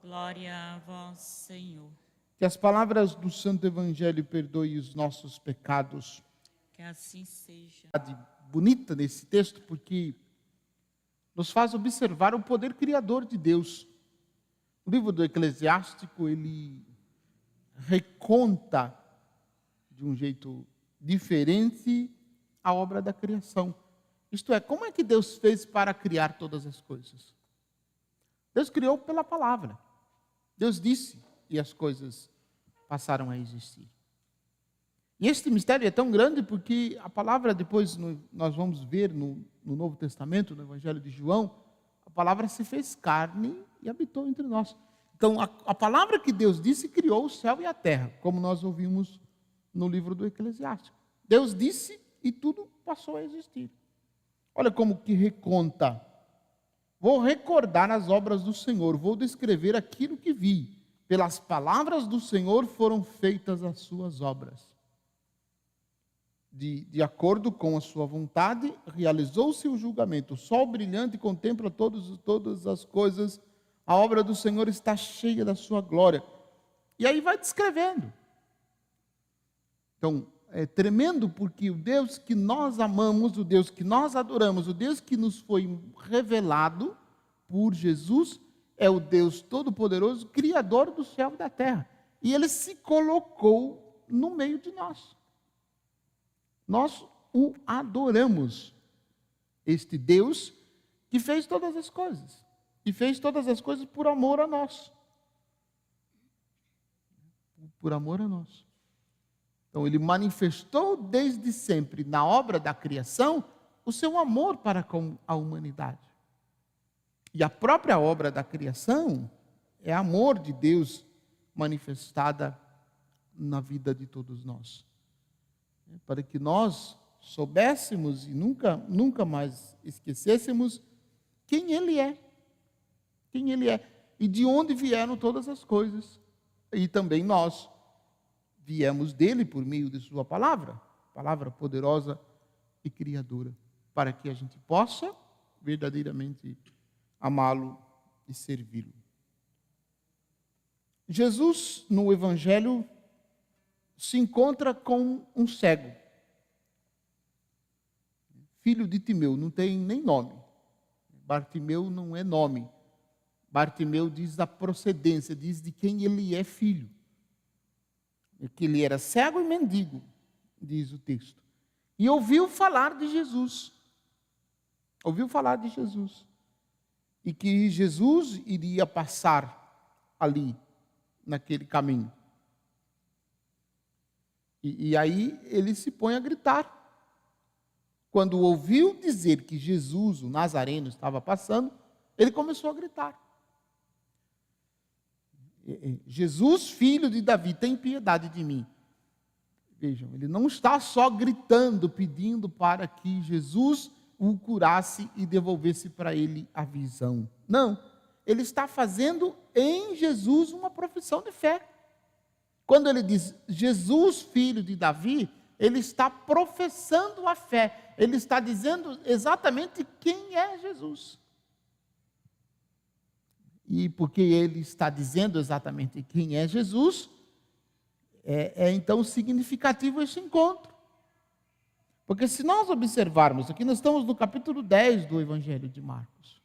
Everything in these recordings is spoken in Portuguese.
Glória a vós, Senhor. Que as palavras do Santo Evangelho perdoem os nossos pecados. Que assim seja. Bonita nesse texto, porque nos faz observar o poder criador de Deus. O livro do Eclesiástico, ele reconta de um jeito diferente a obra da criação. Isto é, como é que Deus fez para criar todas as coisas? Deus criou pela palavra. Deus disse e as coisas passaram a existir. E este mistério é tão grande porque a palavra, depois nós vamos ver no Novo Testamento, no Evangelho de João, a palavra se fez carne e habitou entre nós. Então, a palavra que Deus disse criou o céu e a terra, como nós ouvimos no livro do Eclesiástico. Deus disse e tudo passou a existir. Olha como que reconta. Vou recordar as obras do Senhor, vou descrever aquilo que vi. Pelas palavras do Senhor foram feitas as suas obras. De acordo com a sua vontade, realizou-se o julgamento. O sol brilhante contempla todas as coisas. A obra do Senhor está cheia da sua glória. E aí vai descrevendo. Então, é tremendo porque o Deus que nós amamos, o Deus que nós adoramos, o Deus que nos foi revelado por Jesus, é o Deus Todo-Poderoso, Criador do céu e da terra. E Ele se colocou no meio de nós. Nós o adoramos. Este Deus que fez todas as coisas. E fez todas as coisas por amor a nós. Por amor a nós. Então, Ele manifestou desde sempre, na obra da criação, o seu amor para com a humanidade. E a própria obra da criação é amor de Deus manifestada na vida de todos nós. Para que nós soubéssemos e nunca mais esquecêssemos quem Ele é. Quem Ele é. E de onde vieram todas as coisas. E também nós viemos dele por meio de sua palavra. Palavra poderosa e criadora. Para que a gente possa verdadeiramente amá-lo e servi-lo. Jesus, no Evangelho, se encontra com um cego. Filho de Timeu, não tem nem nome. Bartimeu não é nome. Bartimeu diz a procedência, diz de quem ele é filho. Que ele era cego e mendigo, diz o texto. E ouviu falar de Jesus. Ouviu falar de Jesus. E que Jesus iria passar ali, naquele caminho. E aí ele se põe a gritar. Quando ouviu dizer que Jesus, o Nazareno, estava passando, ele começou a gritar. Jesus, filho de Davi, tem piedade de mim. Vejam, ele não está só gritando, pedindo para que Jesus o curasse e devolvesse para ele a visão. Não, ele está fazendo em Jesus uma profissão de fé. Quando ele diz Jesus, filho de Davi, ele está professando a fé. Ele está dizendo exatamente quem é Jesus. E porque ele está dizendo exatamente quem é Jesus, então significativo esse encontro. Porque se nós observarmos, aqui nós estamos no capítulo 10 do Evangelho de Marcos.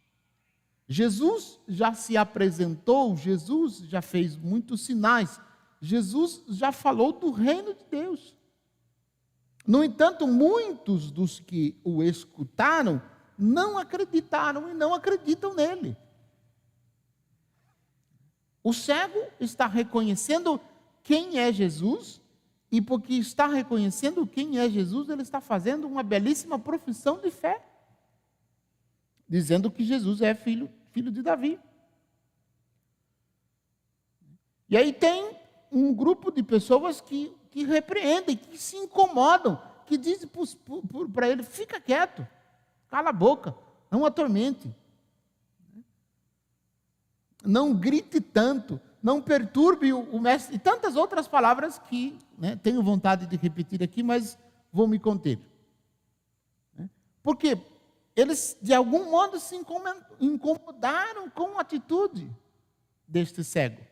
Jesus já se apresentou, Jesus já fez muitos sinais, Jesus já falou do reino de Deus. No entanto, muitos dos que o escutaram não acreditaram e não acreditam nele. O cego está reconhecendo quem é Jesus, e porque está reconhecendo quem é Jesus, ele está fazendo uma belíssima profissão de fé, dizendo que Jesus é filho de Davi. E aí tem um grupo de pessoas que repreendem, que se incomodam, que dizem para ele, fica quieto, cala a boca, não atormente. Não grite tanto, não perturbe o mestre, e tantas outras palavras que tenho vontade de repetir aqui, mas vou me conter. Porque eles, de algum modo, se incomodaram com a atitude deste cego?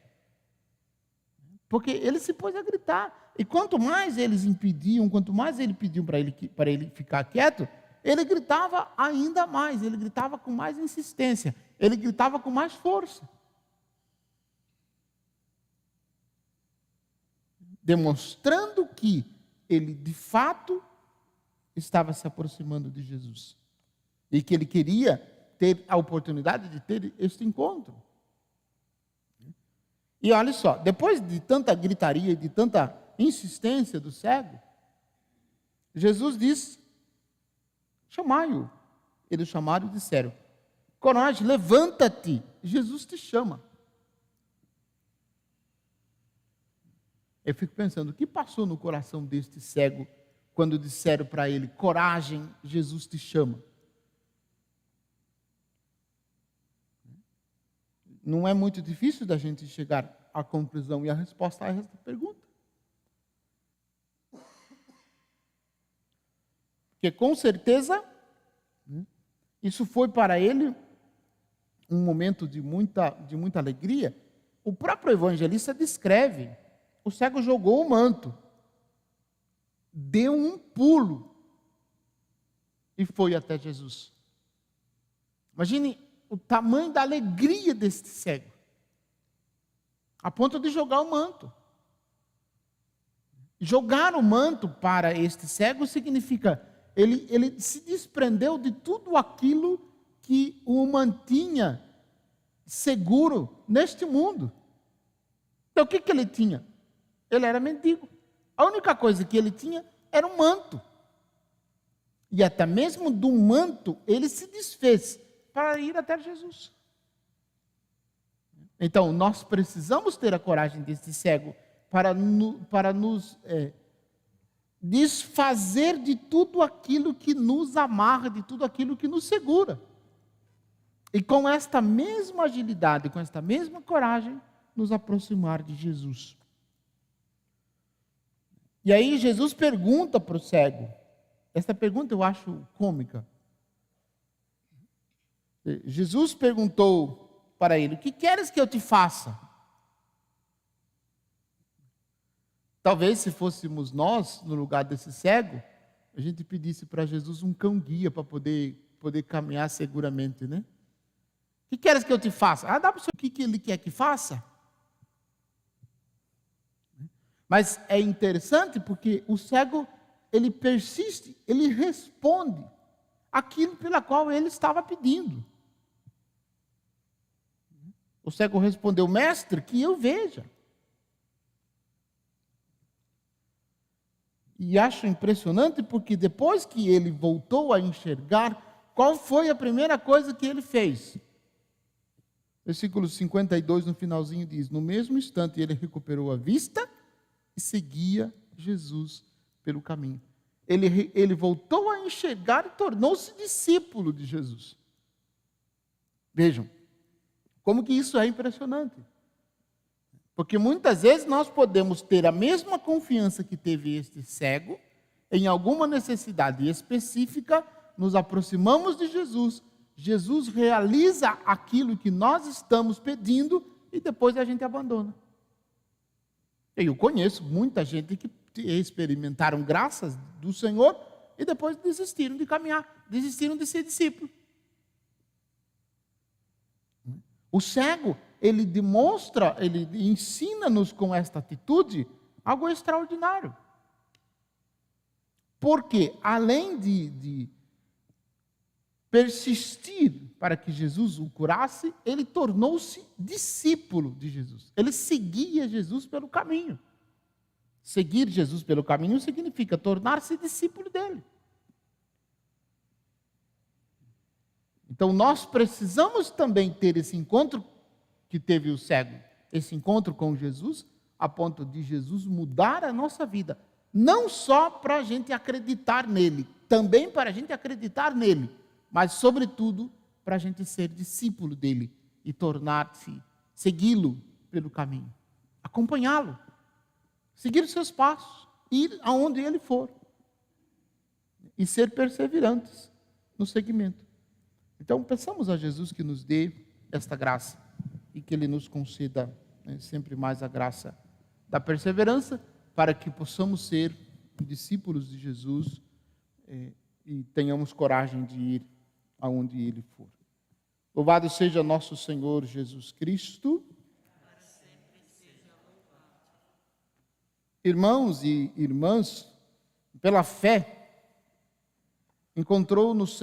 Porque ele se pôs a gritar. E quanto mais eles impediam, quanto mais ele pediu para ele ficar quieto, ele gritava ainda mais, ele gritava com mais insistência, ele gritava com mais força. Demonstrando que ele, de fato, estava se aproximando de Jesus. E que ele queria ter a oportunidade de ter este encontro. E olha só, depois de tanta gritaria, de tanta insistência do cego, Jesus disse: chamai-o. Eles chamaram e disseram: coragem, levanta-te, Jesus te chama. Eu fico pensando, o que passou no coração deste cego quando disseram para ele: coragem, Jesus te chama? Não é muito difícil da gente chegar à conclusão e à resposta a esta pergunta. Porque com certeza, isso foi para ele um momento de muita alegria. O próprio evangelista descreve: o cego jogou o manto, deu um pulo e foi até Jesus. Imagine o tamanho da alegria deste cego, a ponto de jogar o manto. Jogar o manto para este cego significa ele se desprendeu de tudo aquilo que o mantinha seguro neste mundo. Então o que ele tinha? Ele era mendigo. A única coisa que ele tinha era um manto. E até mesmo do manto ele se desfez para ir até Jesus. Então, nós precisamos ter a coragem desse cego para nos desfazer de tudo aquilo que nos amarra, de tudo aquilo que nos segura. E com esta mesma agilidade, com esta mesma coragem, nos aproximar de Jesus. E aí Jesus pergunta para o cego. Esta pergunta eu acho cômica. Jesus perguntou para ele: o que queres que eu te faça? Talvez se fôssemos nós, no lugar desse cego, a gente pedisse para Jesus um cão-guia para poder caminhar seguramente, né? O que queres que eu te faça? Dá para o senhor o que ele quer que faça? Mas é interessante porque o cego, ele persiste, ele responde aquilo pela qual ele estava pedindo. O cego respondeu: mestre, que eu veja. E acho impressionante porque depois que ele voltou a enxergar, qual foi a primeira coisa que ele fez? Versículo 52, no finalzinho, diz: no mesmo instante ele recuperou a vista e seguia Jesus pelo caminho. Ele voltou a enxergar e tornou-se discípulo de Jesus. Vejam, como que isso é impressionante. Porque muitas vezes nós podemos ter a mesma confiança que teve este cego, em alguma necessidade específica, nos aproximamos de Jesus, Jesus realiza aquilo que nós estamos pedindo e depois a gente abandona. Eu conheço muita gente que experimentaram graças do Senhor e depois desistiram de caminhar, desistiram de ser discípulo. O cego, ele demonstra, ele ensina-nos com esta atitude algo extraordinário. Porque, além de persistir para que Jesus o curasse, ele tornou-se discípulo de Jesus. Ele seguia Jesus pelo caminho. Seguir Jesus pelo caminho significa tornar-se discípulo dele. Então, nós precisamos também ter esse encontro que teve o cego, esse encontro com Jesus, a ponto de Jesus mudar a nossa vida. Não só para a gente acreditar nele, também para a gente acreditar nele, mas, sobretudo, para a gente ser discípulo dele e tornar-se, segui-lo pelo caminho, acompanhá-lo, seguir os seus passos, ir aonde ele for e ser perseverantes no seguimento. Então, peçamos a Jesus que nos dê esta graça. e que Ele nos conceda sempre mais a graça da perseverança, para que possamos ser discípulos de Jesus e tenhamos coragem de ir aonde Ele for. Louvado seja nosso Senhor Jesus Cristo. Irmãos e irmãs, pela fé, encontrou no céu